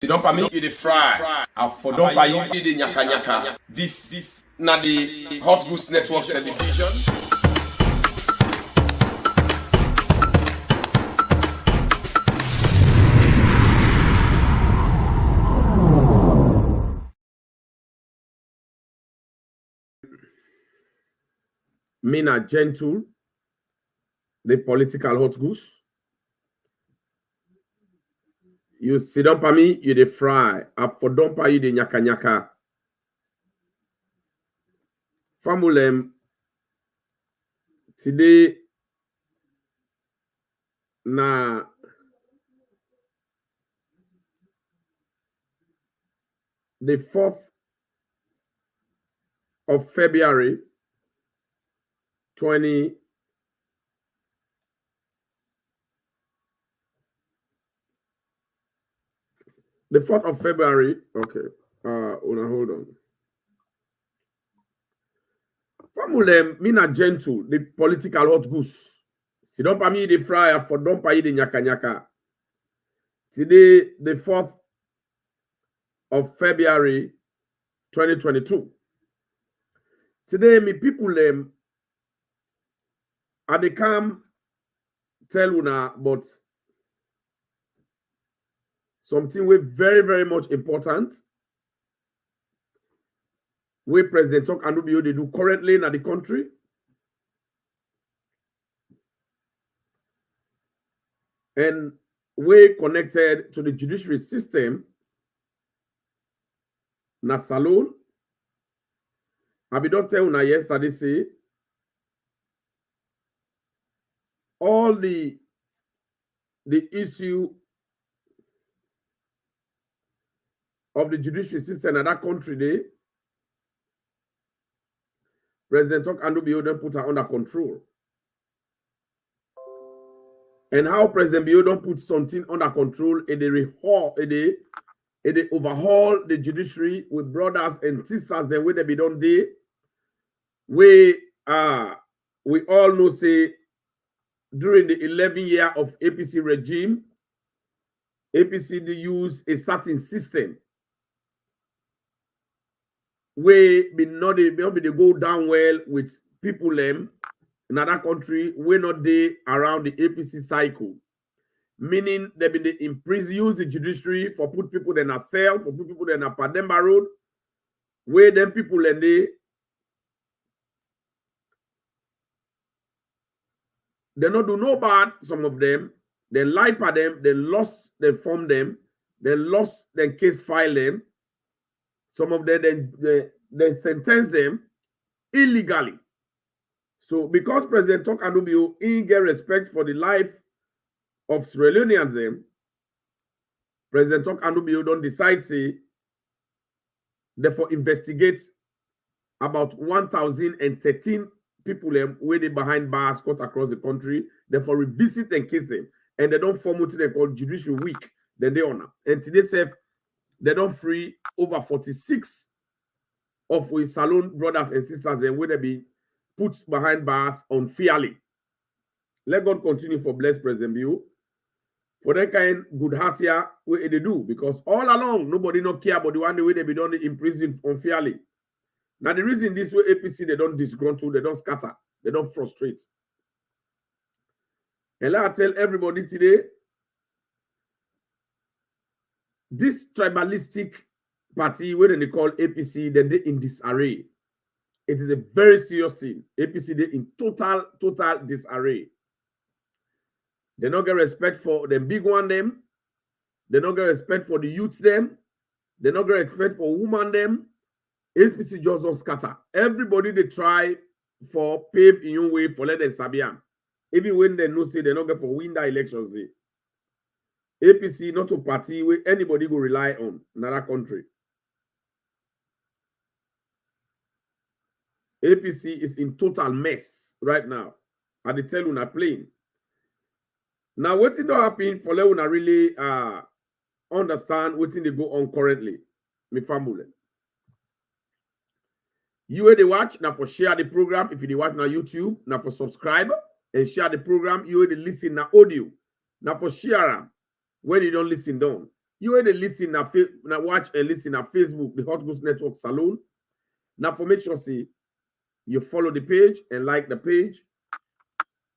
Don't permit you the fry. For don't permit you the nyaka nyaka. This na the Hot Goose Network television. Mina Gentle, the political hot goose. You sit down for me, you the fry. For don't pay you the nyaka nyaka. Famulem today na the 4th of February 20. The 4th of February. Okay. Hold on. Famulem, Mina Gentle, the political hot goose. Si don't pa me the fryer for don't pa the nyaka nyaka. Today, the 4th of February 2022. Today, me people I they come tell una but something we very, very much important. We President Tok Andubio they do currently in the country. And we connected to the judiciary system. Na salon. I be don't tell una yesterday say all the issue of the judiciary system in that country there, President Tok Andubio don't put her under control. And how President Bio don't put something under control, and they overhaul the judiciary with brothers and sisters the way they be done there. We all know say during the 11 year of APC regime, APC they use a certain system. We be not they go down well with people in another country. We're not there around the APC cycle. Meaning they been use the judiciary for put people in a cell, for put people in a Pademba Road, where them people and they not do no bad, some of them, they lie for them, they lost they form them, they lost their case file them, some of them they sentence them illegally. So because President Tok Andubio he get respect for the life of Sierra Leoneans, President Tok Andubio don't decide say therefore investigate about 1,013 people where they behind bars cut across the country, therefore revisit and case them, and they don't form what they call judicial week, then they honor. And today they don't free over 46 of we salon brothers and sisters and where they be put behind bars unfairly. Let God continue for bless President Bio. For that kind good heart here, what they do, because all along nobody not care about the one way they be done in prison unfairly. Now the reason this way APC they don't disgruntle, they don't scatter, they don't frustrate. And I tell everybody today, this tribalistic party, where they call APC, then they in disarray. It is a very serious thing. APC they in total disarray. They don't get respect for the big one them. They don't get respect for the youth them. They don't get respect for women them. APC just don't scatter. Everybody they try for pave in your way for let them sabiam. Even when they know say they don't get for win the elections. APC not a party where anybody go rely on in another country. APC is in total mess right now. I dey tell una plain. Now, what did not happen for let una really understand what they go on currently? Me family. You where they watch now for share the program. If you watch na YouTube, now for subscribe and share the program. You where they listen na audio. Now for share when you don't listen down. You ain't listen na watch and listen na Facebook, the Hot Goose Network Salon. Now for make sure see you follow the page and like the page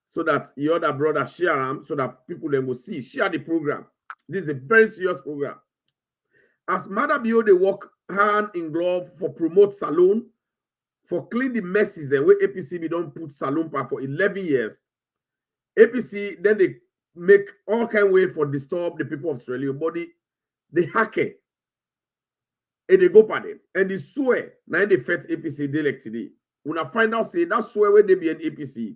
so that your other brother share them so that people then will see. Share the program. This is a very serious program. As Mother Bio, they work hand in glove for promote Salon, for clean the messes and where APC we don't put Salon for 11 years. APC then they make all kind of way for disturb the people of Australia, but they hack it. And they go by them. And they swear, now they fetch APC direct today. When I find out, say, that swear where they be an APC.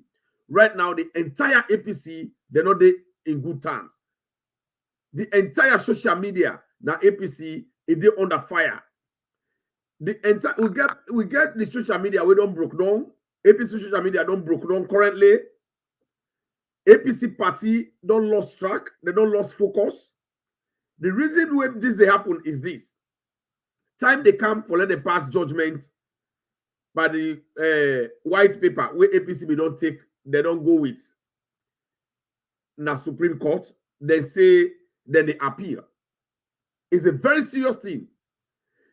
Right now, the entire APC, they're not in good terms. The entire social media, now APC, is they under fire. The entire, we get the social media, we don't broke down. APC social media don't broke down currently. APC party don't lost track, they don't lost focus. The reason why this they happen is this. Time they come for let them pass judgment by the white paper where APC we don't take, they don't go with na Supreme Court, they say, then they appeal. It's a very serious thing.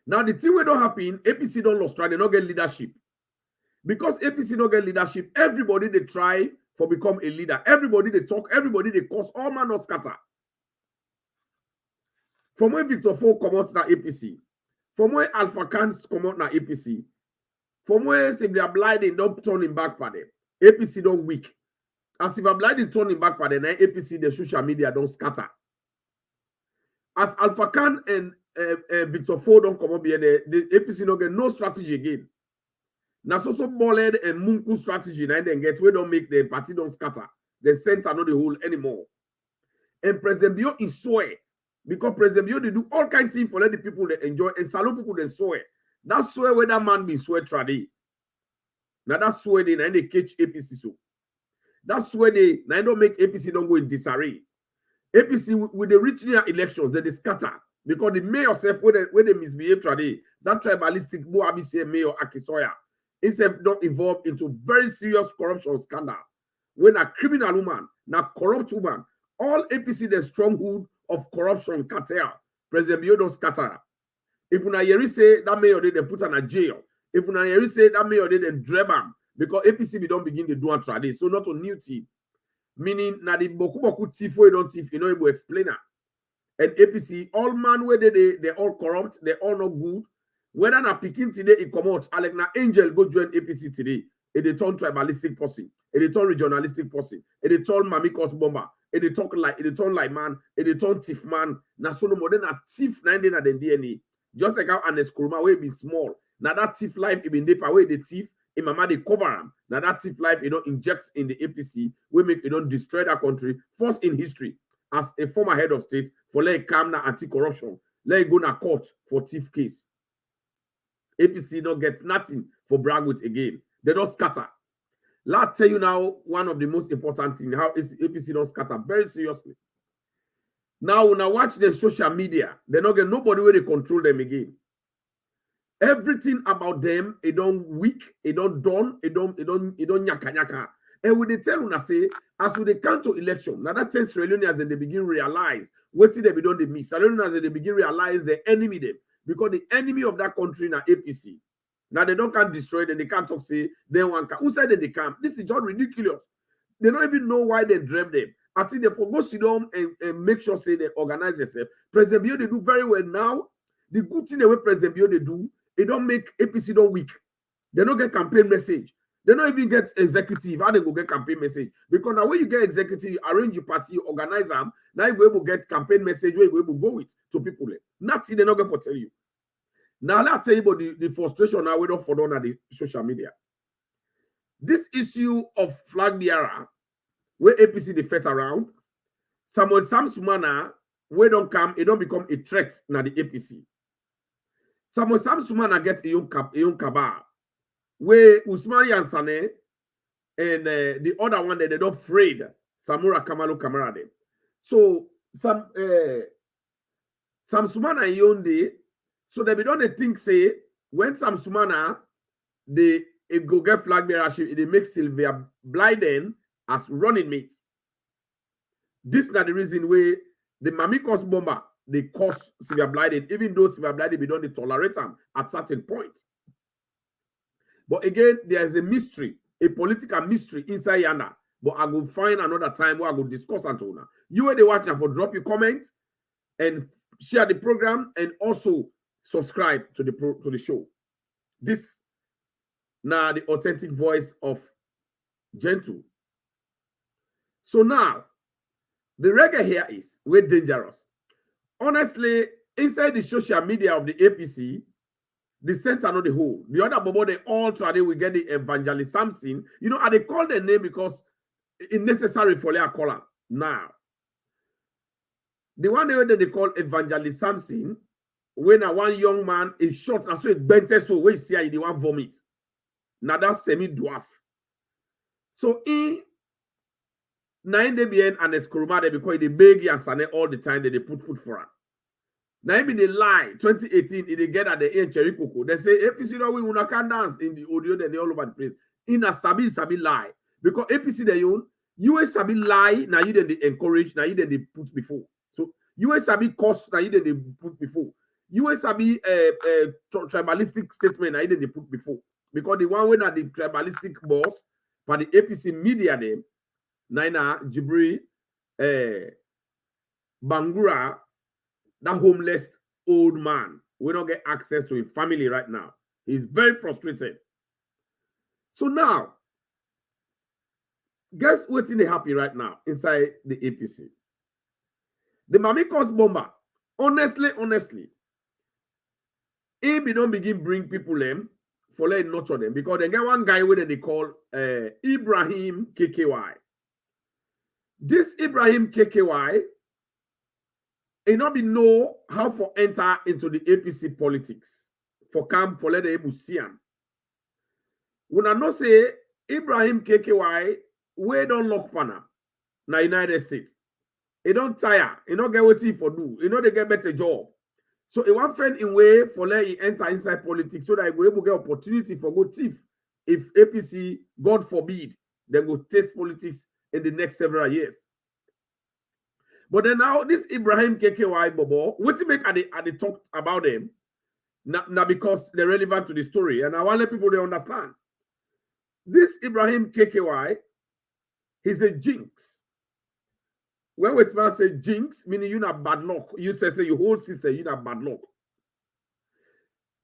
Now the thing will don't happen, APC don't lost track, they don't get leadership. Because APC don't get leadership, everybody they try for become a leader. Everybody they talk, everybody they cause, all man not scatter. From where Victor Fo come out na APC, from where Alpha Kans come out na APC, from where if they are blinding, don't turn him back by them. APC don't weak. As if I'm blinding, turn him back by them, APC, the social media don't scatter. As Alpha Khan and Victor Fo don't come up here, the APC don't get no strategy again. Now so Bolled and Munku strategy, now then get, we don't make the party don't scatter. The center not the whole anymore. And President Bio is swear. Because President Bio, they do all kinds of things for let the people they enjoy and salute people they swear. That's swear where that man be swear trade. Now that's swear they now they catch APC so. That's where they now don't make APC don't go in disarray. APC with the regional elections, they scatter. Because the mayor self where they misbehave trade, that tribalistic Bo Abisi mayor Akisoya, itself not involved into very serious corruption scandal. When a criminal woman, now corrupt woman, all APC the stronghold of corruption cartel, President Bio don't scatter. If una yeri say that mayor they put on a jail, if una yeri say that mayor they drab him, because APC we don't begin to do a trade, so not a new team. Meaning na the boku thief we don't thief, you know able explainer. And APC, all man where they all corrupt, they all not good. Whether na picking today it come out, like na Angel go join APC today, it they turn tribalistic person, it they turn regionalistic person, it they turn mamikos bomber, it they talk like it they turn like man, it they turn thief man. Na so no more than a thief 9 na the DNA. Just like how an eskroma will be small. Now that thief life it been deep away the thief. In mama they cover them. Now that thief life you don't inject in the APC, we make you don't destroy that country first in history as a former head of state for let calm na anti-corruption, let it go na court for thief case. APC don't get nothing for brag with again. They don't scatter. Let's tell you now one of the most important things how is APC don't scatter very seriously. Now when I watch the social media, they don't get nobody where they control them again. Everything about them, it don't weak, it don't done, it don't nyaka. And when they tell una say, as we they come to election, now that 10 Sierra Leoneans and they begin realize what they be done they miss. Sierra Leoneans they begin realize the enemy them because the enemy of that country na APC. Now they don't can't destroy them, they can't talk say they want. Who said that they can't? This is just ridiculous. They don't even know why they dream them. I think they forgo sit down and make sure say they organize themselves. President Bio they do very well now. The good thing the way President Bio they do. It don't make APC don't weak. They don't get campaign message. They don't even get executive. How they go get campaign message? Because now when you get executive, you arrange your party, you organize them. Now you go able to get campaign message where you go able to go with to people. Nothing they're not going to tell you. Now let's tell you about the frustration now we don't follow on the social media. This issue of flag bearer, where APC they fet around, Samuel Samsumana, where don't come, it don't become a threat now the APC. Samuel Samsumana get a young cabal where Usmani and Sane and the other one that they don't afraid Samura Kamalu Kamarade. So Samsumana and Yonde, so they don't think say when Samsumana they go get flag bearership, they make Sylvia Blyden as running mate. This is not the reason where the Mamikos bomber they cause severe blinding, even though severe blinding we don't tolerate them at certain point. But again, there's a mystery, a political mystery inside Yana. But I will find another time where I will discuss and so on. You were the watcher for drop your comment and share the program and also subscribe to the show. This now the authentic voice of Gentle. So now the reggae here is we're dangerous. Honestly, inside the social media of the APC, the center not the whole. The other bobo they all try they will get the evangelist Samson. You know, they call the name because it's necessary for their color. Now, the one they call evangelist Samson, when a one young man is shot and so it bent so we see the one vomit. Now that's semi-dwarf. So in 9 DBN and Eskuruma, they because they beg and sane all the time that they put for her. Now even they lie 2018 they get at the end Cherry Coco. They say APC no we will can dance in the audio then they all over the place. In a sabi lie. Because APC they own you sabi lie now you then they encourage now you then they put before. So you sabi cost now you then they put before. You sabi tribalistic statement now you then they put before. Because the one when are the tribalistic boss for the APC media them Naina Jibri Bangura, that homeless old man, we don't get access to his family right now. He's very frustrated. So now, guess what's in the happy right now inside the APC? The Mamikos bomber, honestly, if we don't begin bring people them, for letting nurture them, because they get one guy where they call Ibrahim KKY. This Ibrahim KKY, he not be know how to enter into the APC politics for camp for let the able see him. When I know say Ibrahim KKY, we don't lock pana na United States. He don't tire. He don't get what he for do. He know they get better job. So he want find a way for let he enter inside politics so that he will able get opportunity for go thief. If APC, God forbid, they go taste politics in the next several years. But then now this Ibrahim KKY Bobo, what to make at the talk about them? Now because they're relevant to the story, and I want to let people they understand. This Ibrahim KKY, he's a jinx. When we say jinx, meaning you not bad luck. You say your whole system, you not bad luck.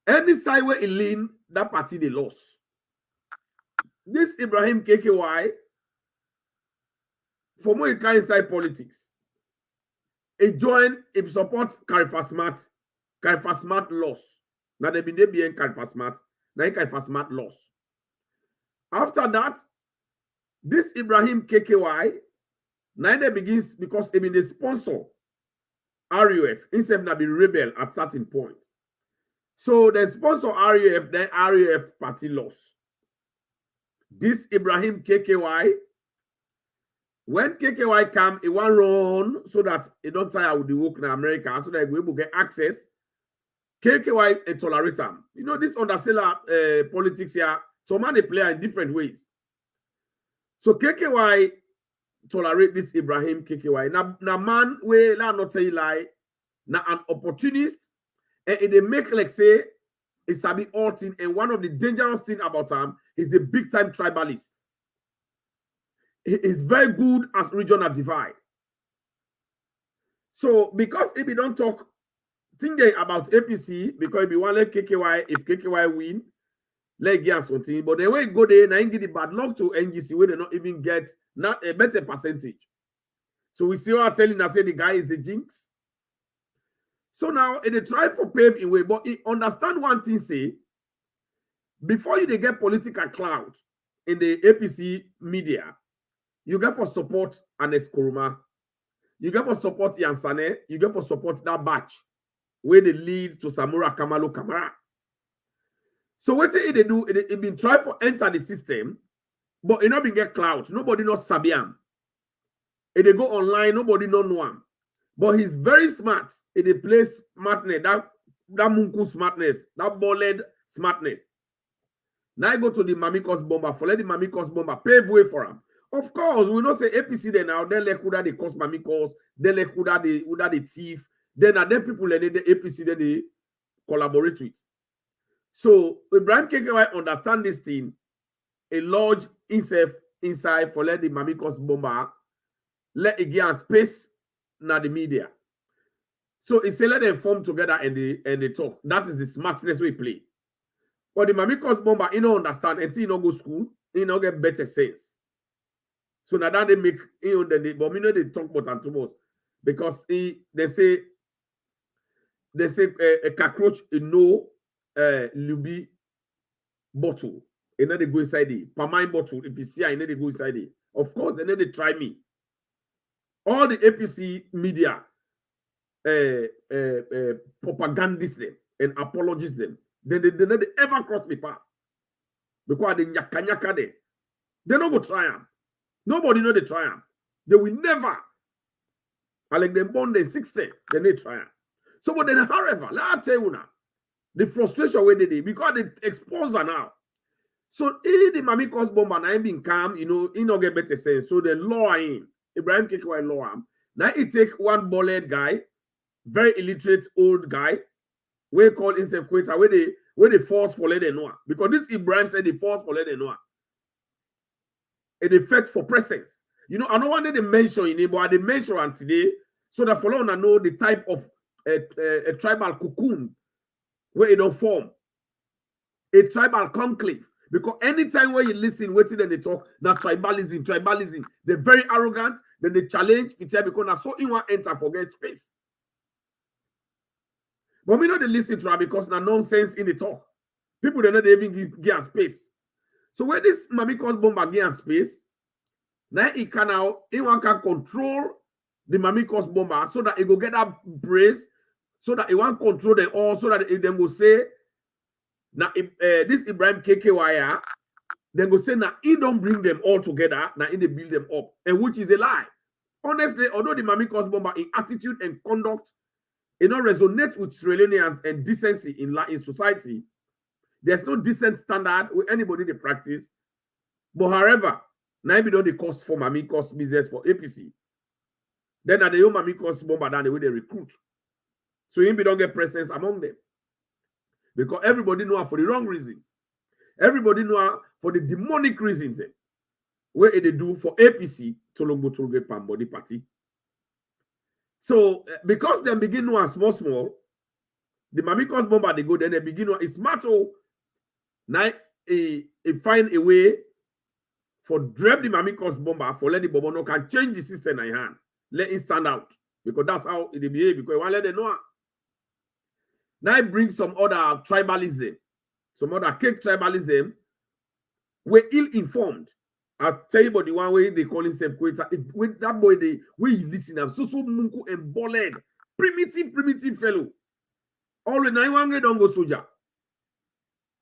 Any side where he lean, that party they lost. This Ibrahim KKY, for more kind inside politics, he joined, he supports Karifa Smart loss. Now they been Karifa Smart, now Karifa Smart loss. After that, this Ibrahim KKY, now they begins because he been the sponsor RUF, instead of be rebel at certain point. So the sponsor RUF, then RUF party loss. This Ibrahim KKY, when KKY come, he want run so that he don't tire with the work in America, so that he will able to get access. KKY tolerate him. You know, this underseller politics here, some man they play in different ways. So KKY tolerate this Ibrahim KKY. Now man, we not tell you lie. Now an opportunist, and they make like say it's a bit all thing. And one of the dangerous thing about him is a big time tribalist. He is very good as regional divide. So because if we don't talk thinking about APC, because if we want like KKY, if KKY win, let get something. But the way go there, now get the bad luck to NGC where they not even get not a better percentage. So we see what I'm telling us, say the guy is a jinx. So now they try for pave a way, but he understand one thing, say, before you they get political clout in the APC media, you get for support Anes Kuruma, you get for support Yansane, you get for support that batch where they lead to Samura Kamalu Kamara. So what they do, it been try for enter the system, but it not been get clout. Nobody knows Sabiam. If they go online, nobody know him. But he's very smart. If they play smartness, that Munku smartness, that ballad smartness. Now I go to the Mamikos bomber, for let the Mamikos bomber pave way for him. Of course, we don't say APC there now, then let Kuda they cost Mamikos, then let Kuda the thief, Then other people in the APC that they collaborate with. So Ibrahim KKY understand this thing. A lodge inside for let the Mamikos bomber let it get space na the media. So it's a let them form together and they talk. That is the smartness we play. But the Mamikos bomber, you don't understand until you don't go school, you don't get better sense. So now that they make but we know they talk about and too much because they say a cockroach no lubi bottle. And then they go inside it. Pamine bottle. If you see I know they go inside it. Of course, and then they try me. All the APC media propagandists them and apologize them. They never ever cross me path. Because they nyaka there. They don't go triumph. Nobody know they triumph. They will never. I like them born the 60, then they triumph. So, but then, however, let me tell you now, the frustration where they did, because they expose her now. So, if the Mamikos bomber and I been calm, you know, he not get better sense. So, they law him. Ibrahim KKY law him. Now, he take one bullet guy, very illiterate old guy, we call himself Queta, where they force for let them know. Because this Ibrahim said they force for let them know. And they fight for presence. You know, I don't want to mention in it, but they mention it today so that for long I know the type of a tribal cocoon where it don't form. A tribal conclave. Because anytime when you listen, waiting and they talk, now tribalism, they're very arrogant, then they challenge, because now so in one enter forget space. But we know they listen to her because now nonsense in the talk. People they not even give space. So when this Mamikos bomber give space, now he can control the Mamikos bomber so that he go get that praise, so that he want control them all, so that if them go say, now this Ibrahim KKY, then go say now he don't bring them all together, now he they build them up, and which is a lie. Honestly, although the Mamikos bomber in attitude and conduct, it don't resonate with Sierra Leoneans and decency in society. There's no decent standard with anybody they practice. But however, now we don't the cost for Mamikos business for APC. Then at the own Mamikos bomber down the way they recruit. So we don't get presence among them. Because everybody know her for the wrong reasons. Everybody know her for the demonic reasons. Where they do for APC to Longbo Tolge Pambody Party. So because they begin to small, the Mamikos bomber they go, then they begin to it's matter. Now he find a way for drop the Mamikos bomber for let the bomber can change the system in hand. Let it stand out. Because that's how it behave. Because he want let them know. Now it brings some other tribalism, some other cake tribalism. We're ill-informed. I'll tell you about the one way they call himself Queta. With that boy, they we listen to so munku and bolled, primitive fellow. All the 900 don't go soldier.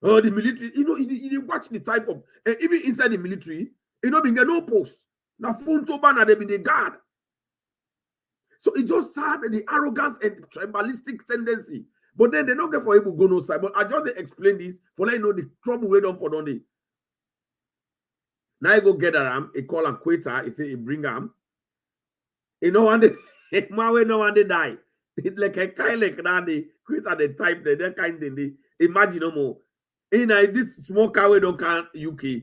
Oh, the military, you watch the type of even inside the military, you know, being no post. Now phone to banner they been the guard. So it just sad the arrogance and tribalistic tendency. But then they don't get for able to go no side. But I just explain this for let you know the trouble we don't for don't they. Now I go get around, he call and Queta, he say he bring him. You know one day, my way no one they die. It's like a kind like that they Queta the type that kind they imagine no more. In this small car we don't count UK.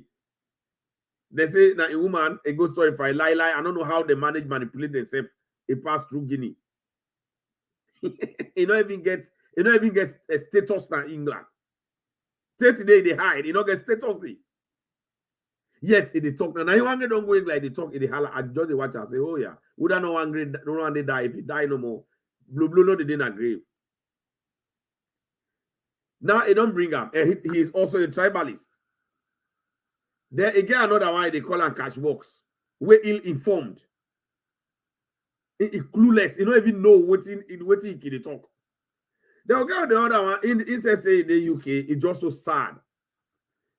They say now a woman, a good story for a lie. I don't know how they manipulate themselves. It pass through Guinea. You don't even get a status now in England. Today they hide, you don't get status there. Yet they talk now. You angry don't go like they talk in the holla. I just watch and say, oh yeah, would I no angry, no one they die if he die no more. Blue no they didn't agree. Now he don't bring up. He is also a tribalist. Then again another one they call him cash box. We're ill-informed. He clueless. You don't even know what he can talk. Then get the other one in SSA in the UK. It's just so sad.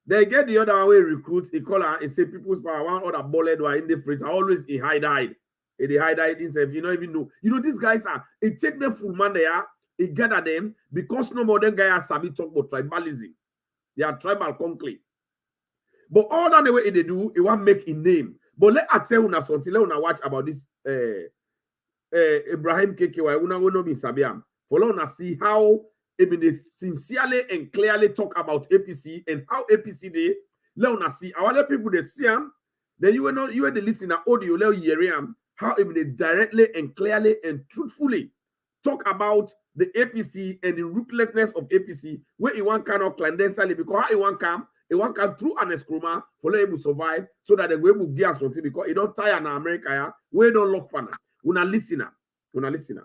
They get the other way recruit. He call her. He say people's power. One other bullet were in the fridge. Always he hide. He hide himself. You don't even know. You know these guys are. He take them full man there. He gather them because no more than guys sabi talk about tribalism. They are tribal conclave. But all that the way they do, he want make a name. But let I tell you something. Let us watch about this Ibrahim KKY, una will not be Sabiam. Follow na see how they sincerely and clearly talk about APC and how APC they let una see our people they see them. Then you were the listener audio let you how they directly and clearly and truthfully talk about the APC and the ruthlessness of APC where it want kind of clandestinely because how it want come through an escroma for let able survive so that they will able gear something because it don't tire in America yeah we don't lock pana. Una listener.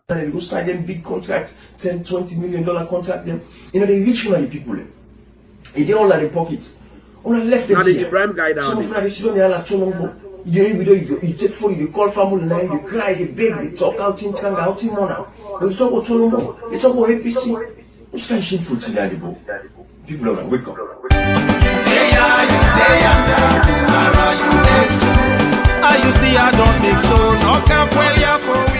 They go sign them big contracts, $10-20 million contract them. You know they reach one of the people. They all at the pocket. On the left now the Ibrahim guy down. Some of them sit on the other two. You take phone, you call family line, you cry, you beg, you talk out in Tanga, out in Mona. You talk about Tolombo, you talk about APC. What's kind of shameful to that, people are wake up. You see, I don't make so no camp well ya for we.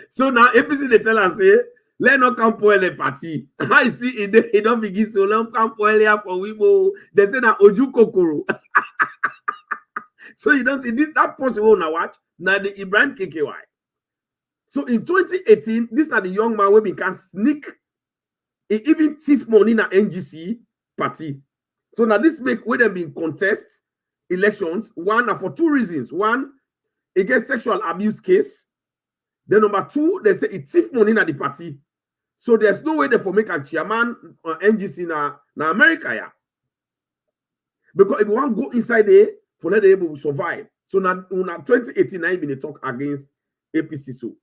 So now APC they tell us say let not come for the party. I see it don't begin so long come for here for Weibo. They say that Oju Kokoro. So you don't see this that post you wanna watch now the Ibrahim KKY. So in 2018, these are the young man who can sneak even thief money in the NGC party. So now this make where they been contest elections. One for two reasons. One, against sexual abuse case. Then number two, they say it thief money in the party. So there's no way they for make a chairman or NGC na America. Yeah. Because if you want to go inside there, for let they able to survive. So now 2018, I been talk against APC. So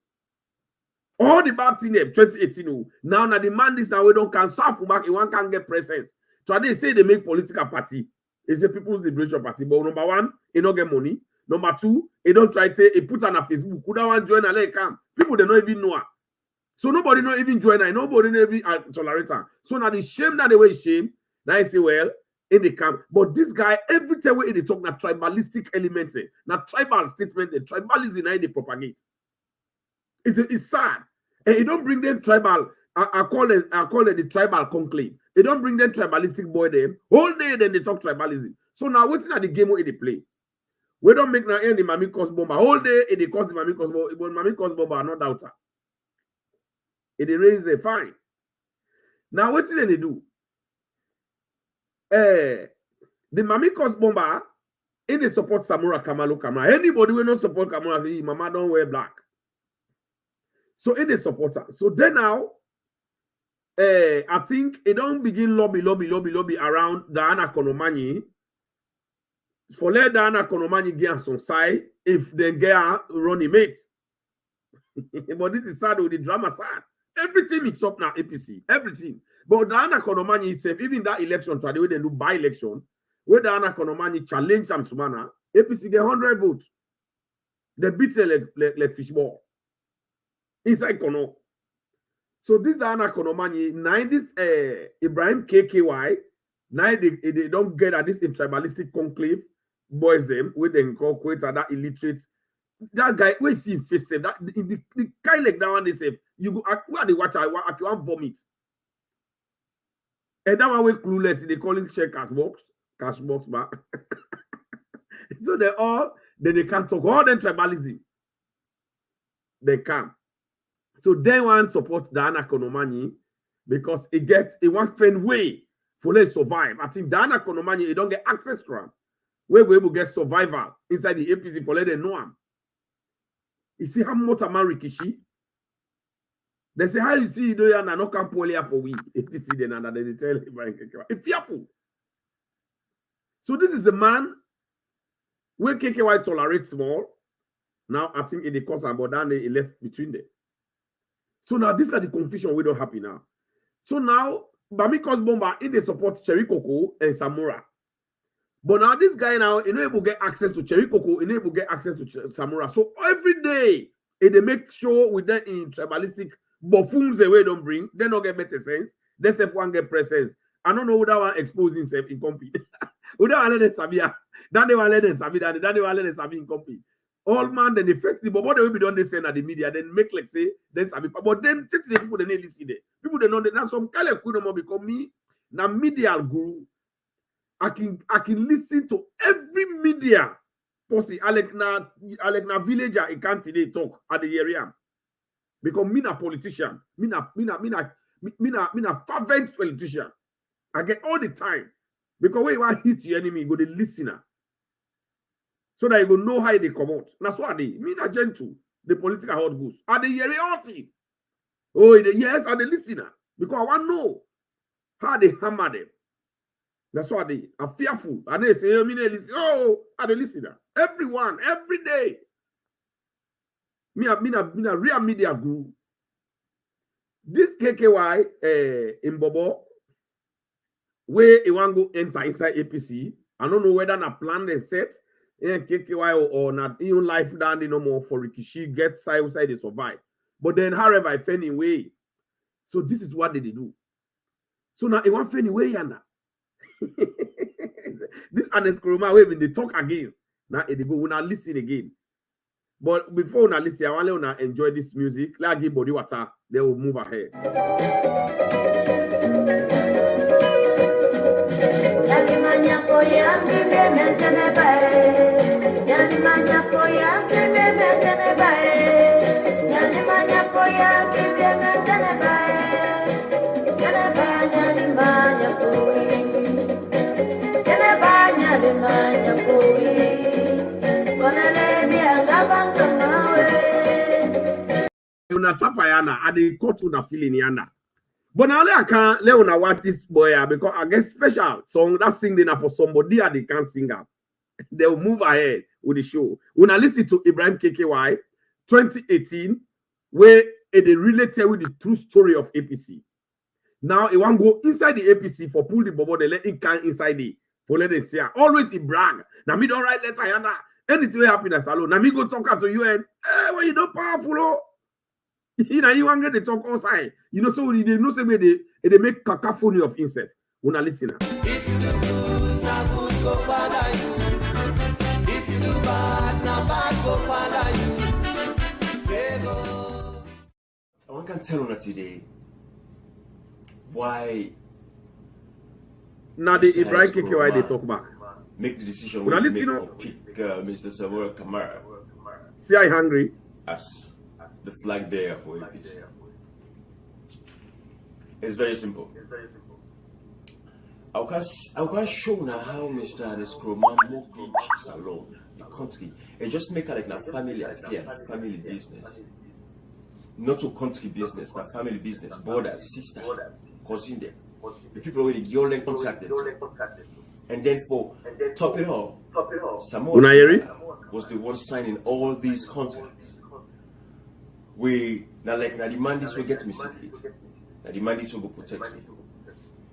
all the bad thing 2018. Now the man this now we don't can serve back. One can get presence. So they say they make political party. It's a People's Liberation Party. But number one, they don't get money. Number two, they don't try to say, put on a Facebook. Could I want join a lake camp? People they don't even know her. So nobody not even join her. Nobody not even tolerate her. So now the shame that they were shame. Now I say, well, in the camp. But this guy, every time we they talk, na tribalistic elements, na tribal statement, the tribalism they propagate. It's sad. And you don't bring them tribal. I call it the tribal conclave. They don't bring them tribalistic boy them. All day then they talk tribalism. So now what's in the game where they play? We don't make now end the Mami cause bomber. All day they cause the Mami cause bomber. But Mami cause bomber are not doubter. They raise a fine. Now what's in they do? The Mami cause bomber in they support Samura Kamalu Kamara. Anybody will not support Kamara, Mama don't wear black. So in the supporter. So then now I think it don't begin lobby around Diana Konomani. For let Diana Konomani get on some side if they get running mates. But this is sad with the drama side. Everything mixed up now, APC. Everything. But Diana Konomani itself, even that election, try the way they do by election, where Diana Konomani challenge Sam Sumana, APC get 100 votes. They beat it like fishball. Inside Kono. So this Diana Konomani, now this Ibrahim KKY, now they don't get at this tribalistic conclave boys them where they incorporate that illiterate that guy we see face that the kind like that one they say you go where they watch I want vomit. And that one we clueless they calling check cash box back. So they all then they can't talk all them tribalism. They can. So they want support Diana Konomani because it gets a one friend way for them survive. I think Diana Konomani, you don't get access to them. Where we able to get survival inside the APC for let them know him. You see how much am I Rikishi? They say how you see you do and no can pull here for we APC then and they tell Ibrahim KKY. It's fearful. So this is the man where KKY tolerates small. Now I think in the course about that they left between them. So now these are the confusion we don't happy now. So now Bamikos Bomba in the support Cherry Coco and Samura. But now this guy now able to get access to Cherry Coco, able to get access to Samura. So every day they make sure with them in tribalistic buffoons the way don't bring, they don't get better sense. They say one get presence. I don't know who that one expose himself in company. Who that one let them Sabia. Then they want let them Sabia. Then they want let them Sabia in company. All man then effectively, but what they will be done they send at the media, then make like say then Sabia. But then the people they need listen there. People they know that now some kind of could become me now media guru. I can listen to every media posse Alec na villager e can't today talk at the area. Because me na politician, me na fervent politician. I get all the time. Because when you want hit your enemy, you go the listener. So that you go know how they come out. That's what they me na gentle, the political hot goose. Are the reality? Oh, yes, are the listener. Because I want to know how they hammer them. That's why they are fearful. And they say, oh, are the listener. Everyone, every day. Me a real media guru. This KKY in Bobo, where he want to go enter inside APC. I don't know whether na plan they set KKY or not even life down no more for Rikishi get outside they survive. But then however I find a way. So this is what they do. So now he want find a way yana. This Ernest Kuruma way when they talk against. Now they go now listen again. But before we listen, I want to enjoy this music. Let's give body water. They will move ahead. Una tapayana at the court una feeling yana. But now I can't let una watch this boy because I get special song that singing for somebody and they can't sing up. They'll move ahead with the show. When I listen to Ibrahim KKY 2018, where they related with the true story of APC. Now it won't go inside the APC for pull the bubble, they let it can inside it for let it say always he brag. Now me don't write letter yana. Anything happiness alone. Now me go talk to you and well you don't powerful. Oh. You know, you want to talk outside. You know, so they know say they make cacophony of incest. When I listen. If you do good, now good go follow you. If you do bad, now bad go follow you. I want to tell you today why. Now the Ibrahim KKY they talk back. Make the decision when I listen, to pick Mr. Samuel Kamara. See, I hungry As the flag bearer for APC. It's very simple. I can show now how Mr. Aneskroma mortgage alone the country and just make it like a family affair, family business. Not to country business, not family business, brothers, sisters, cousin them. The people already give them contracted. And then for top it off, Samuel was the one signing all these contracts. We now like now the mandis will get me secret. Now the mandis will go protect me.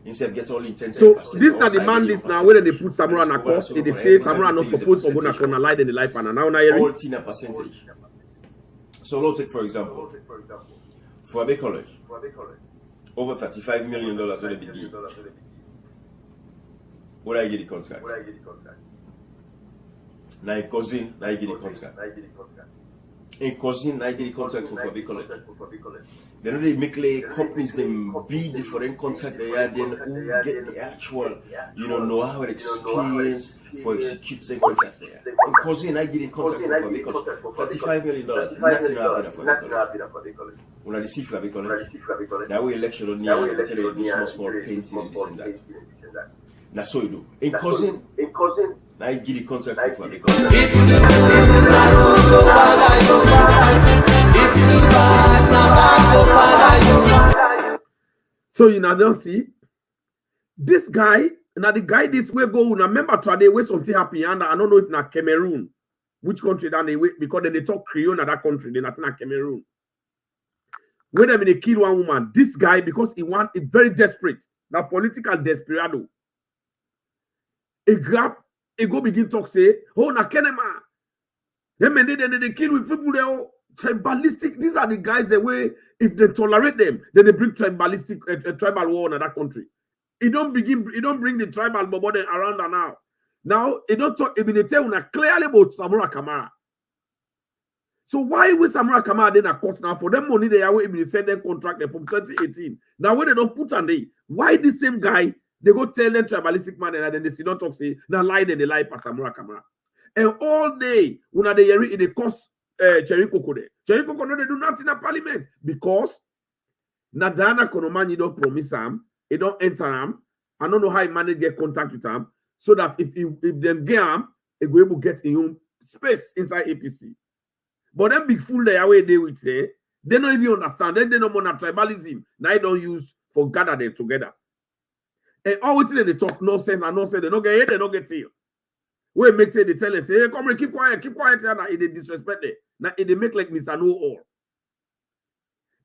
Instead of get all intense. So this are the mandis now where they put Samura on a court. They say Samura not supposed to go on a light in the life and now all tina percentage. So let's take for example for Abbey College over $35 million what they begin. What I get the contract? Now a cousin, now I get the contract. In cousin, I get the contract for Abbey College. Then they make like companies them be different contract they are then who get the actual, know-how and experience for executing contracts there. In cousin, I get the contract for Abbey College. $35 million. Nothing happened for Abbey College. When I receive for Abbey College, now we election on near until they do small painting and this and that. That's so you do. In cousin, I get the contract for Abbey College. If you do good, now good go follow you. If you do bad, now bad go follow you. So you now don't see this guy. Now the guy this way go. Now remember today where something happen and I don't know if na Cameroon, which country that they wait because then they talk Creole in that country. They not in Cameroon. When they kill one woman, this guy because he want it very desperate. Now political desperado. A grab. He go begin talk say, oh na kenema. Then they kill with people there. Tribalistic. These are the guys that way. If they tolerate them, then they bring tribalistic tribal war in that country. It don't bring the tribal bubble around and now. Now it don't talk. It they tell una clearly about Samura Kamara. So why with Samura Kamara then a court now for them money they are we send them contract from 2018. Now when they don't put on day, why the same guy? They go tell them tribalistic man and then they see not talk say now lie then they lie for Samura Kamara. And all day, when they hear it, they cost Cherry Coco there. Cherry Coco, no, they do nothing in parliament because Nadana Konomani don't promise him, he don't enter him. I don't know how he managed get contact with him, so that if them get him, he go able to get in own space inside APC. But them big fool they are where they with there, they don't even understand. Then they don't want tribalism. Now they don't use for gather them together. And all they talk nonsense and nonsense, they don't get here, they don't get here. We make it, they tell us, hey, come on, keep quiet, and they disrespect it. Now they make like Mr. Know All.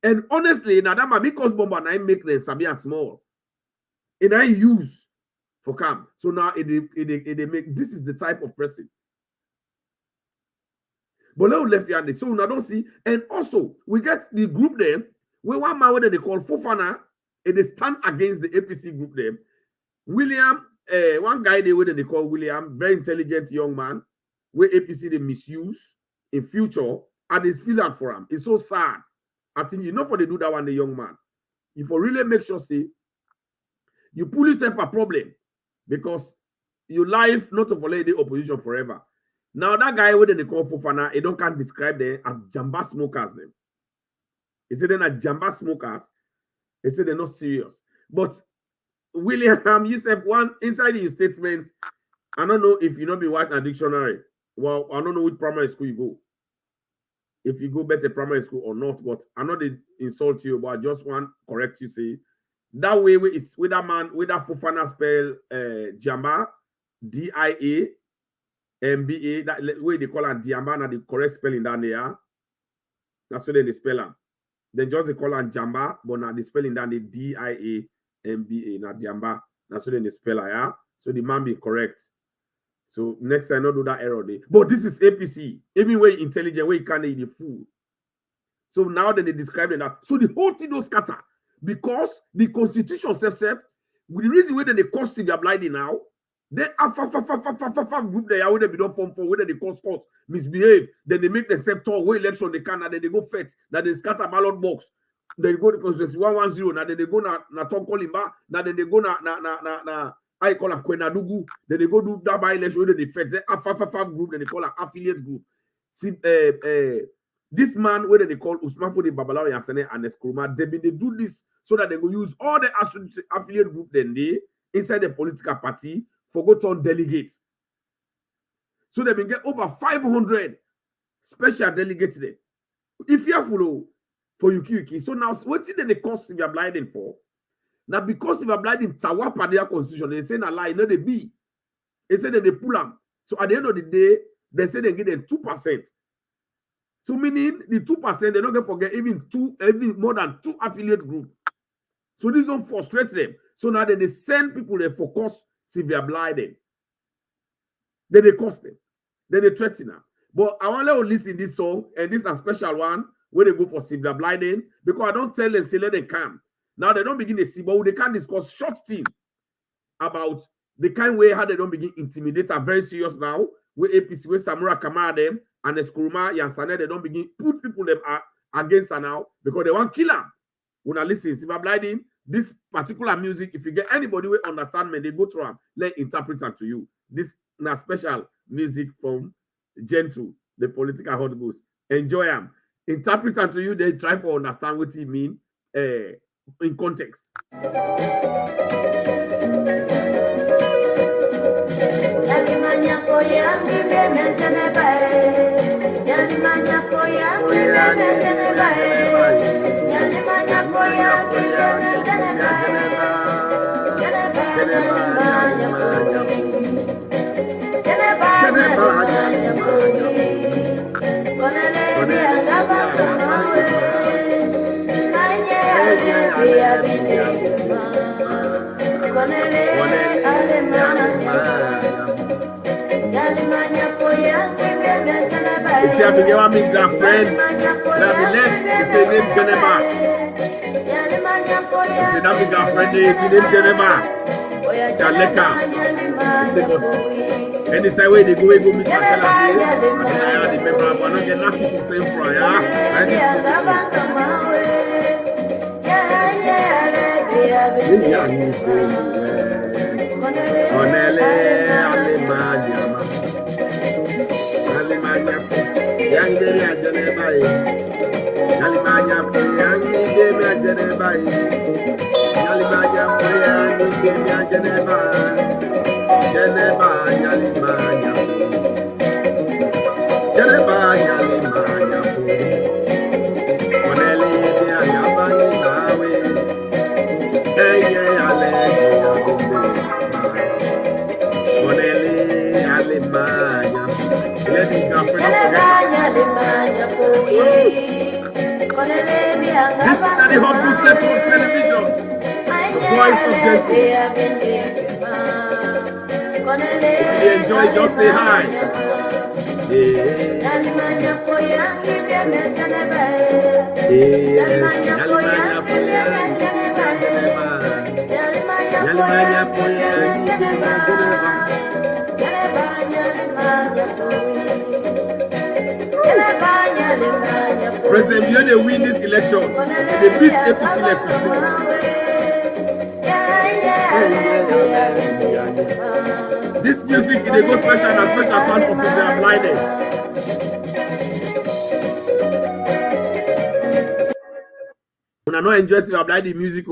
And honestly, now that my because bomber I make them Sabia small. And I use for camp. So now it make this is the type of person. But now left here, so now don't see. And also we get the group there. We one man where they call Fofana, and they stand against the APC group there. William, one guy they call William, very intelligent young man, where APC they misuse in future, and they feel that for him. It's so sad. I think you know for they do that one, the young man. If you really make sure, see, you pull yourself a problem because your life not to follow the opposition forever. Now that guy where they call Fofana, they don't can describe them as jamba smokers. Them. He said they're not jamba smokers. He said they're not serious. But William, you said one inside your statement. I don't know if you know be what a dictionary. Well, I don't know which primary school you go. If you go better primary school or not, but I know they insult you, but I just want to correct you. Say that way it's with that man with that Fofana spell Jamba, DIA. MBA, that way they call it Diamba, and the correct spelling down there. That's what they spell it. They just they call it Jamba, but now the spelling down the DIA MBA, not Diamba. That's what they spell it, yeah. So the man be correct. So next time, not do that error day. But this is APC, even way intelligent, way you can't eat the food. So now then they describe it that. So the whole thing don't scatter because the constitution self, with the reason why they cause severe blinding now. They group they are where they don't form for whether they cause misbehave. Then they make themselves talk where election they can, and then they go fet, that they scatter ballot box. Then they go to constituency 110, now then they go na Tom Kolimba, now then they go na I call a Kwenadugu, then they go do that by election where they fet. They group, then they call an affiliate group. See, this man where they call Usman Fode Babalawo Yansene and Eskroma, they do this so that they go use all the affiliate group then they inside the political party. Forgot on delegates. So they've been get over 500 special delegates there. If you follow for Yuki. So now what's it the cost if you're blinding for? Now because if you're blinding Tawapa their constitution, they say na lie, no they be. They say that they pull them. So at the end of the day, they say they get them 2%. So meaning the 2%, they don't get forget even more than 2 affiliate groups. So this don't frustrate them. So now then they send people there for cost severe blinding. Then they cost them. Then they threaten them. But I want to listen to this song, and this is a special one where they go for severe blinding because I don't tell them, say let them come. Now they don't begin to see, but they can discuss short thing about the kind way how they don't begin intimidate are very serious now. With APC, with Samura Kamara them and the Skuruma Yansane, they don't begin put people them against her now because they want to kill them. When I listen, severe blinding. This particular music, if you get anybody who understand me, they go through them, let interpret it to you. This is special music from Gentle, the political hot goose. Enjoy them. Interpret it to you, they try to understand what he mean in context. If you have to give me a girlfriend, let me left, say name Geneva. Say that me girlfriend, name Geneva. Say Aleka. Say but any side way they go meet and tell us, I remember, but I don't get nothing to say for Yalimanya Poya, Kenya Geneva, Geneva, Yalimanya, Geneva, Yalimanya, Oneli, Yabani, Nawe, Eye, Ale, Oneli, Yalimanya, let me go. This is the Hot News Network television. The voice of gentle. If you enjoy, just say hi. President Bion they win this election. They beat APC election. This music they go special and special sound for some they are blinded. When I not enjoy if I blind the music,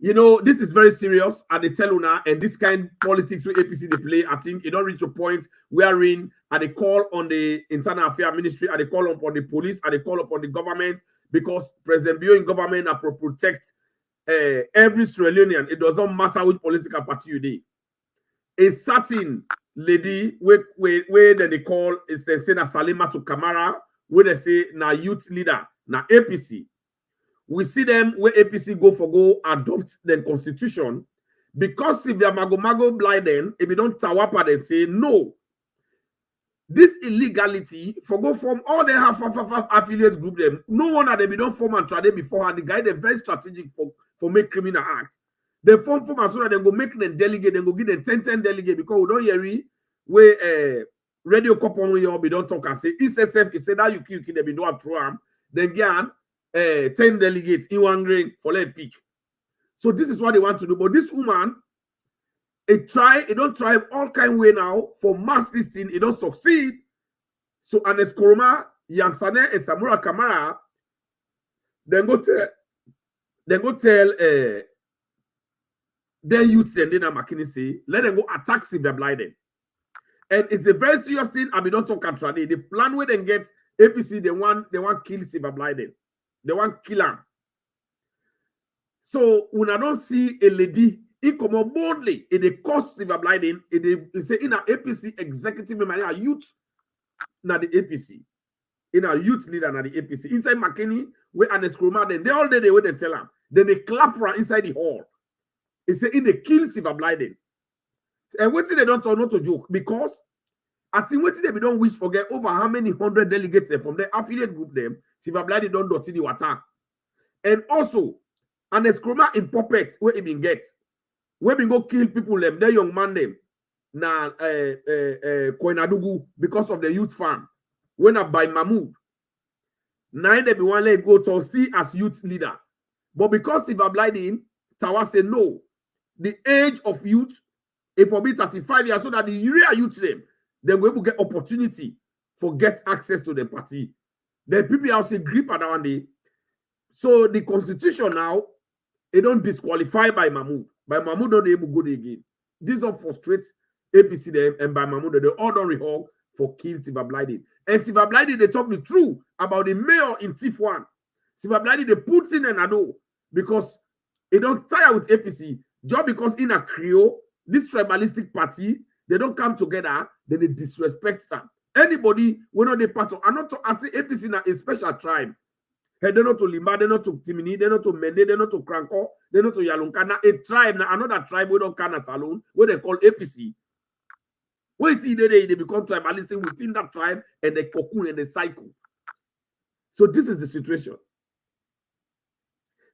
you know, this is very serious at the tell una, and this kind of politics with APC they play. I think it don't reach a point wherein at the call on the Internal Affairs Ministry, at the call upon the police, at the call upon the government, because President Bio in government are to protect every Sierra Leonean. It doesn't matter which political party you dey. A certain lady where they call is they say na Salima to Kamara, where they say na youth leader, na APC. We see them where APC go adopt the constitution because if they are mago blinded, if you don't tawapa, they say no. This illegality for go from all they have affiliate group them. No one that they don't form and try them beforehand. The guy they very strategic for make criminal act. They form as soon as they go make them delegate, then go give them 10 delegate because we don't hear where radio couple we all be don't talk and say SSF is say that you kill them be do a throw then again 10 delegates in one grain for let pick. So this is what they want to do. But this woman, it don't try all kind way now for mass listing, it don't succeed. So Anes Koroma, Yansane, and Samura Kamara, then go tell their youths and then McKinney say, let them go attack Sylvia Blyden. And it's a very serious thing. I mean, don't talk contra. The plan where they get APC, they want kill Sylvia Blyden. They want kill him. So when I don't see a lady, it come up boldly. It they cost Sylvia Blyden. It say in our APC executive member, a youth, na the APC, in our youth leader, na the APC. Inside McKinney, where Anes Kroma, then they all day they wait and tell them. Then they clap for her inside the hall. It say in the kill Sylvia Blyden. And what they don't turn not to joke because I think what they don't wish forget over how many 100 delegates from the affiliate group them. Sylvia Blyden don't dirty the water. And also, Anes Kroma in puppet where he been get. Where we go kill people them, their young man them, na Koinadugu because of the youth farm. When I buy Mahmoud, now they be one let go to see as youth leader. But because Sylvia Blyden, Tawa say no, the age of youth, if for be 35 years, so that the real youth them, they will able to get opportunity for get access to the party. The people also grip at that one day. So the constitution now, it don't disqualify by Mahmoud. By Mahmoud, don't able to go there again. This don't frustrate APC them, and by Mahmoud, they all don't rehog for kill Sylvia Blyden. And Sylvia Blyden, they talk the truth about the mayor in Tif1. Sylvia Blyden, they put in an ado because they don't tire with APC. Just because in a Creole, this tribalistic party, they don't come together, then they disrespect them. Anybody, we know they part of, I'm not to say APC na a special tribe. Hey, they're not to Limba, they're not to Timini, they're not to Mende, they're not to Kranko, they're not to Yalunkana. A tribe, now another tribe we don't can at alone, what they call APC. When you see they become tribalistic within that tribe and they cocoon and they cycle. So this is the situation.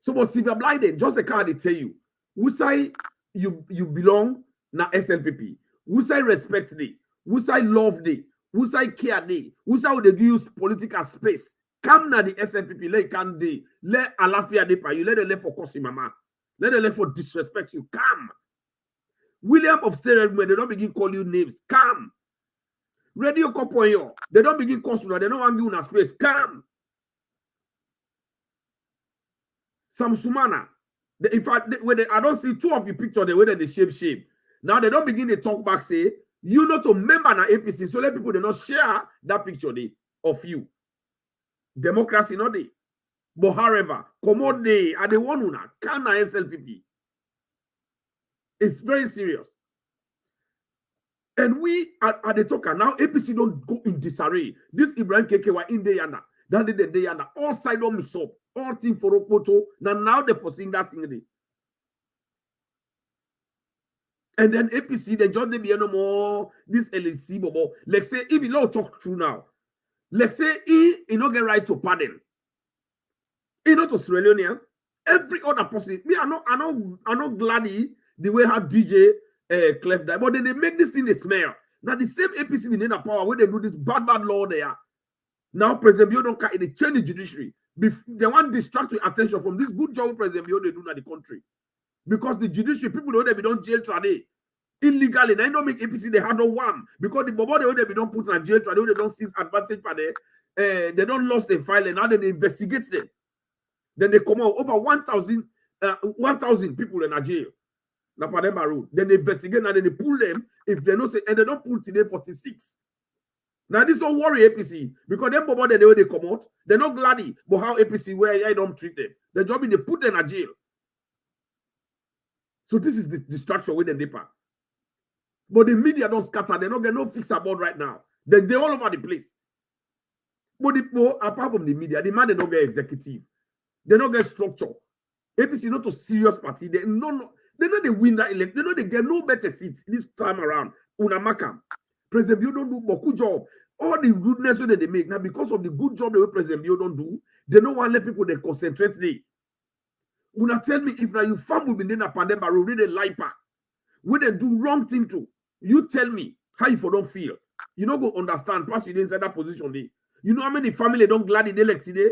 So but Sylvia Blyden, just the card they tell you, who say you belong na SLPP, who say respect day, who say love day, who say care day, who say they give you political space. Come na the SLPP, let can day, let Alafia day pa you, let them let for cost mama, let them let for disrespect you. Come. William of Sterling, they don't begin call you names. Come. Radio Kopoyo, they don't begin cost you, they don't want you in a space. Come. Samsumana, I don't see two of you picture the way that they shape. Now they don't begin to talk back, say, you not a member na APC, so let people they not share that picture of you. Democracy not they. But however, commode they are the one who na can na SLPP. It's very serious. And we are the talker now. APC don't go in disarray. This Ibrahim KKY in the yanda. That did the yanda. All side don't mix up. All team for Opoto. Now they're forcing that thing. And then APC, they just be no more this LC bobo. Let's say if you don't talk true now. Let's say he not get right to pardon. He not Australian. Every other person. Me, I not glad the way how DJ Clef died, but then they make this thing a smell. Now the same APC in the power where they do this bad law there. Now President Bio don't they change the judiciary. They want to distract your attention from this good job President Bio they do in the country. Because the judiciary, people know they don't jail today. Illegally, they don't make APC they had no one. Because the bobby they don't put in jail today, they don't seize advantage by they don't lost the file and now they investigate them. Then they come out over 1,000 people in a jail. Then they investigate and then they pull them. If they don't say, and they don't pull today 46. Now this don't worry APC because them bobo the way they come out, they're not glad but how APC where I don't treat them. The job in they put them in a jail. So this is the distraction with them paper. But the media don't scatter, they don't get no fix about right now. Then they're all over the place. But apart from the media, the man they don't get executive, they don't get structure. APC not a serious party. They know they win that election. They know they get no better seats this time around. Unamakam. President Bio don't do beaucoup job. All the goodness that they make now because of the good job that President Bio don't do, they don't want to let people they concentrate there. Una tell me if now you farm will be in a pandemic, but really like pack. When they do wrong thing too, you tell me how you don't feel. You don't go understand. Plus you didn't inside that position there. You know how many family don't glad they elect today?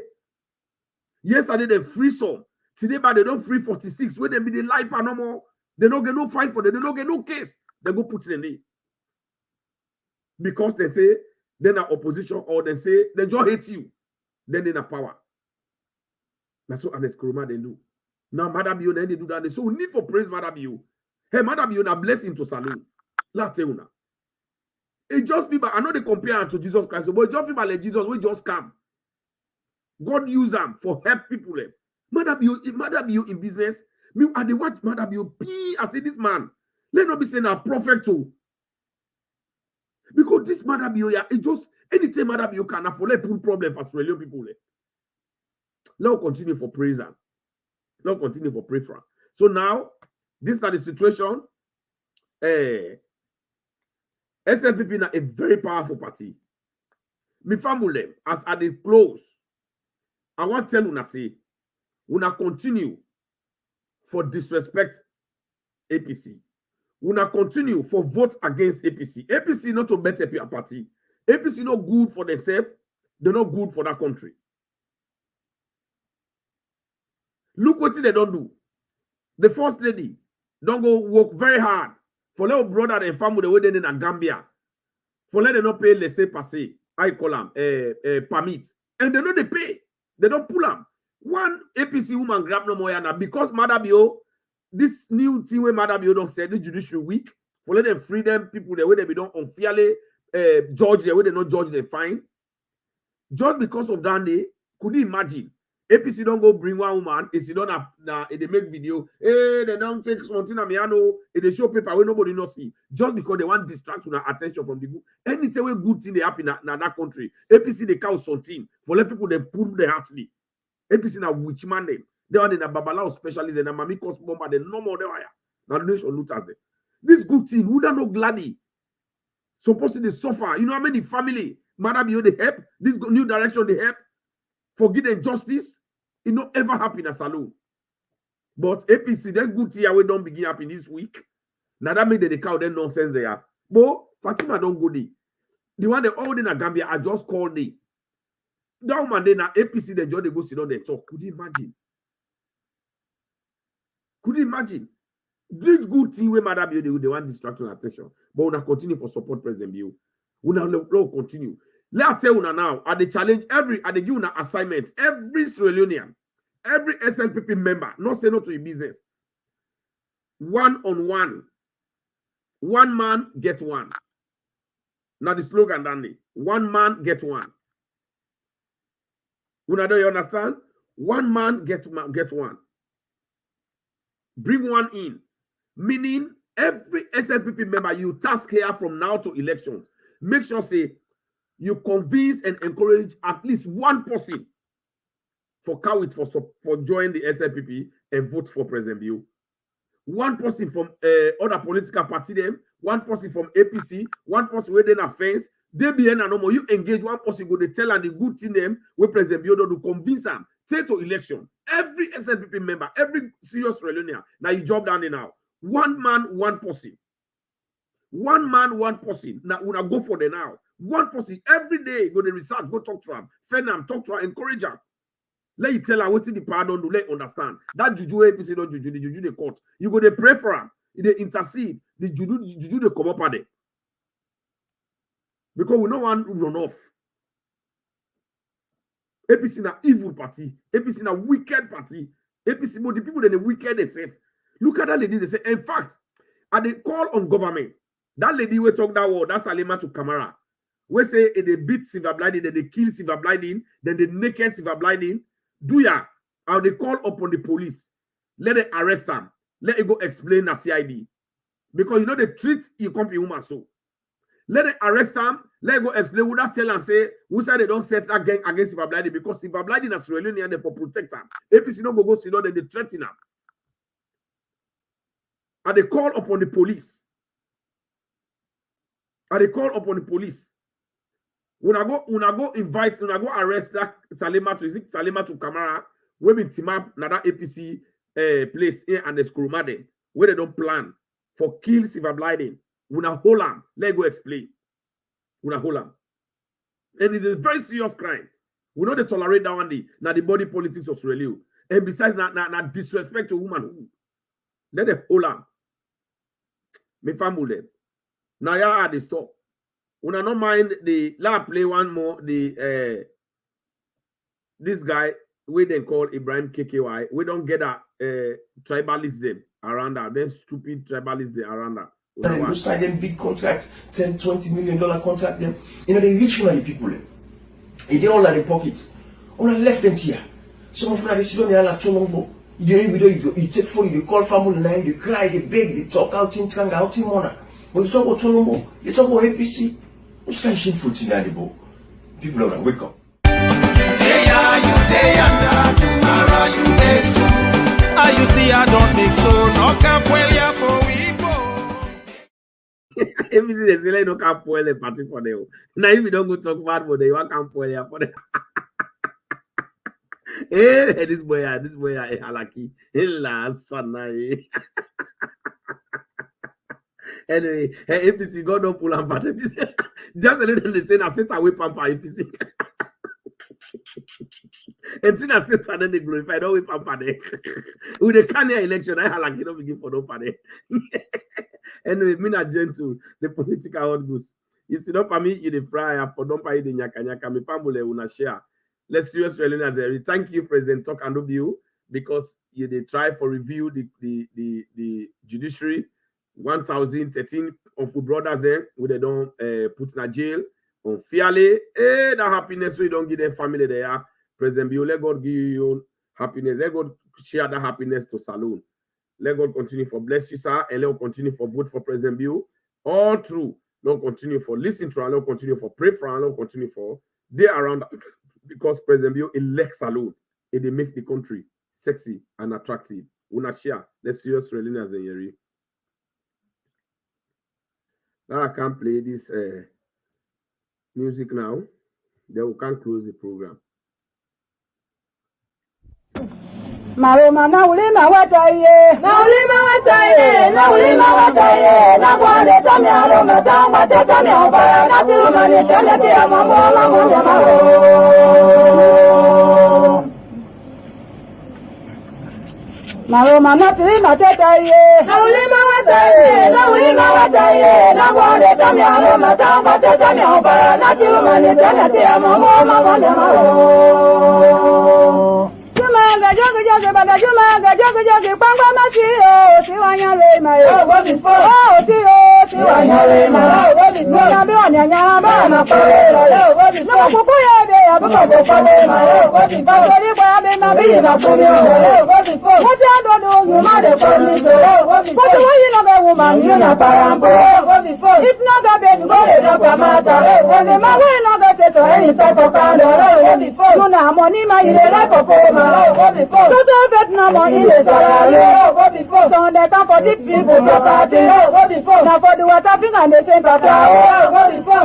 Yesterday they free some. Today, but they don't free 46. When they be the life no more, they don't get no fight for them. They don't get no case. They go put it in there. Because they say they're not opposition or they say they just hate you. Then they're not power. That's what Alex Kuruma they do. Now, Madam Bio, then they do that. So we need for praise Madam Bio. Hey, Madam Bio, na blessing to Salon. Lateuna. It just people, I know they compare to Jesus Christ, but it just people like Jesus, we just come. God use them for help people. Madam you in business. Me, I dey watch Madam you be. I say this man. Let not be saying a prophet too. Because this Madam you, it just anything Madam you can afford put problem for Australian people. Let us continue for praise. Let us continue for pray for. So now, this is the situation. SLPP is a very powerful party. Me family, as at the close, I want to tell you say. Una continue for disrespect APC. Una continue for vote against APC. APC not to better party. APC not good for themselves. They're not good for that country. Look what they don't do. The first lady don't go work very hard for little brother and family the way they in Gambia. For let them not pay laissez-passer. I call them permit. And they know they pay. They don't pull them. One APC woman grab no more yana because Madabio, this new thing where Madabio don't say the judiciary week for let them free them people the way they be don't unfairly judge the way they not judge they fine. Just because of that day, could you imagine? APC don't go bring one woman, if they don't have they make video, hey, they don't take something at Miano, they show paper where nobody not see, just because they want distraction and attention from the good. Anything where good thing they happen in that country, APC they count something for let people they pull their hearts. APC na witch man them. They are in a Babalawo specialist and a Mami Cost Bomber, they no more they are. Now the nation loot as it. This good thing, who don't know gladly? Supposed to suffer. You know how many family, Madam you they help? This new direction they help? Forgive and justice. It not ever happen at Salon. But APC, that good thing we don't begin happening this week. Now that make the cow then nonsense they are. But Fatima don't go there. The one they all in a Gambia, I just called it. That woman then APC the judge they go sit down and talk. Could you imagine? Could you imagine? This good thing where Madam Bio they want distraction and attention. But we continue for support President Bio. We now continue. Let's tell you now, at the challenge, at the give assignment, every Sierra Leonean, every SLPP member, not say no to your business. 1-on-1. One man get one. Now the slogan, Danny. One man get one. Do you understand? One man get one. Bring one in. Meaning every SLPP member you task here from now to election. Make sure say you convince and encourage at least one person for join the SLPP and vote for President Bill. One person from other political party them, one person from APC, one person within a fence. They be no more. You engage one person, go to tell and the good thing them where President Bill to convince them. Take to election. Every SLPP member, every serious reunion. Now you job down there now. One man, one person. One man, one person. Now we go for the now. One person every day go to research, go talk to him, friend him, talk to him, encourage him. Let you tell her what the pardon do. Let understand that juju APC don't juju the juju the court. You go to pray for him. They intercede. The juju they come up at it because we no one run off. APC na evil party. APC na wicked party. APC but the people that the wicked themselves. Look at that lady. They say in fact, at the call on government, that lady we talk that word. That's Salima to Kamara. We say they beat Silver Blinding, then they kill Silver Blinding, then they naked Silver Blinding. Do ya? How they call upon the police? Let it arrest them. Let it go explain the CID. Because you know they treat you company woman so. Let it arrest them. Let it go explain. Would that tell and say who said they don't set a gang against Silver Blinding because Silver Blinding is really near them for protect them. APC no go sit down, then they threaten them. And they call upon the police. And they call upon the police. When I go arrest that Salima to Kamara, we be team up na that APC place here and the Skurumade, where they don't plan for kill Silver Blinding. When I hold them, let go explain. When I hold them. And it is a very serious crime. We know they tolerate that one day. Now the body politics of Australia. And besides na disrespect to woman. Let them hold them. Me family. Now you are the stop. When I don't mind the lab play one more, the this guy we then call Ibrahim KKY. We don't get a tribalism around that. Then stupid tribalism around that. You sign them big contracts, $10-20 million contract them. You know they rich one of the people. They all are in pocket. On a left them here. Some of them they sit on the other two. You take phone, you call family line, you cry, they beg, they talk out in Tanga, out in Mona. When you talk about Tolombo, you talk about APC. What's kind of shameful thing that people are gonna wake up. Hey, are you there? Tomorrow you there soon. Ah, you see, I don't make so. No camp well here for we go. APC they say like no camp well a party for them. Now if you don't go talk bad for them, you want camp well here for them. Hey, this boy, halaki. Hella sana. Anyway, APC God don't pull on part APC. Just a little they say I set away pamper APC. And since I set and then they glorify don't wait pamper there. With the Kenya election, I like you don't begin for no party. Anyway, me not gentle the political hot goose. You see don't me you the fry for don't pay the nyaka me pambule una share. Let's serious really thank you, President Talk and you because you they try for review the judiciary. 1,013 of our brothers there, where they don't put in a jail unfairly. That happiness we don't give them family there. President Bio, let God give you happiness. Let God share that happiness to Saloon. Let God continue for bless you, sir, and let God continue for vote for President Bio. All true. Let continue for listen to and let continue for pray for and let continue for they around because President Bio elect Saloon. They make the country sexy and attractive. We not share. Let's serious really as a year. Now I can't play this music now. Then we can close the program. Maroma na ulima wataye na ulima wataye na kwande tamya roma tamba tamya bara na tulumani tamya pia mambo mao Maroma na tulima tataye na ulima wataye na kwande tamya roma tamba tamya bara na tulumani tamya pia mambo mao If not a baby, go to the matter. When the man will not get to any type of candle, so now money, my life of before. So the Vietnam money is all before. So they come for these people to party. Now for the water thing and the same before.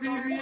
TV.